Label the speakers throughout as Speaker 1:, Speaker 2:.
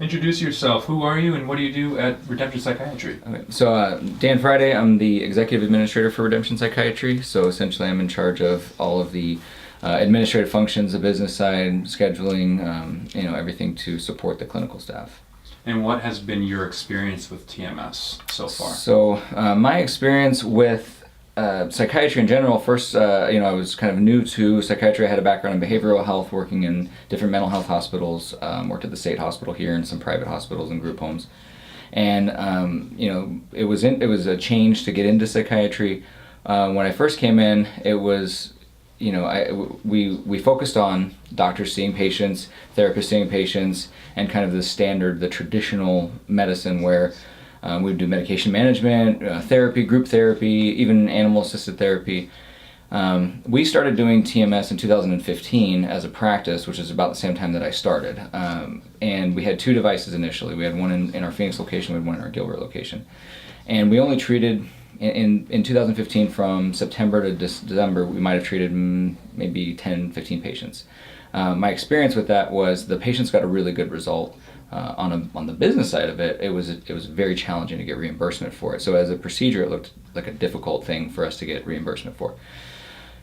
Speaker 1: Introduce yourself. Who are you and what do you do at Redemption Psychiatry?
Speaker 2: Okay. So Dan Friday, I'm the Executive Administrator for Redemption Psychiatry. So essentially I'm in charge of all of the administrative functions, the business side, scheduling, everything to support the clinical staff.
Speaker 1: And what has been your experience with TMS so far?
Speaker 2: So my experience with psychiatry in general, first, I was kind of new to psychiatry. I had a background in behavioral health, working in different mental health hospitals, worked at the state hospital here and some private hospitals and group homes. And, it was a change to get into psychiatry. When I first came in, it was, we focused on doctors seeing patients, therapists seeing patients, and kind of the traditional medicine where we would do medication management, therapy, group therapy, even animal-assisted therapy. We started doing TMS in 2015 as a practice, which is about the same time that I started. And we had two devices initially. We had one in our Phoenix location, we had one in our Gilbert location. And we only treated, in 2015, from September to December, we might have treated maybe 10, 15 patients. My experience with that was the patients got a really good result. On the business side of it, it was very challenging to get reimbursement for it. So as a procedure, it looked like a difficult thing for us to get reimbursement for.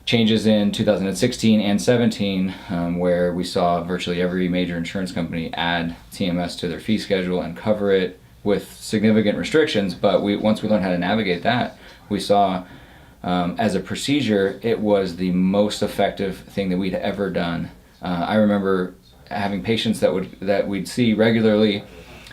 Speaker 2: Changes in 2016 and 17, where we saw virtually every major insurance company add TMS to their fee schedule and cover it with significant restrictions. But once we learned how to navigate that, we saw as a procedure, it was the most effective thing that we'd ever done. I remember having patients that we'd see regularly,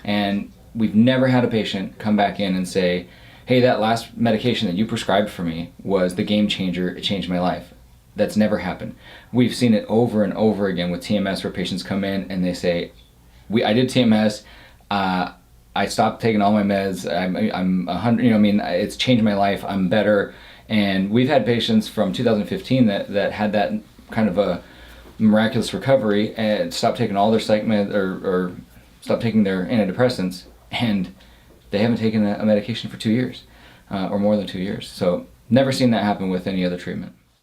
Speaker 2: and we've never had a patient come back in and say, hey, that last medication that you prescribed for me was the game changer, it changed my life. That's never happened. We've seen it over and over again with TMS, where patients come in and they say, I did TMS, I stopped taking all my meds, I'm 100, it's changed my life, I'm better. And we've had patients from 2015 that had that kind of a miraculous recovery and stopped taking all their psych meds or stopped taking their antidepressants, and they haven't taken a medication for 2 years or more than 2 years. So never seen that happen with any other treatment.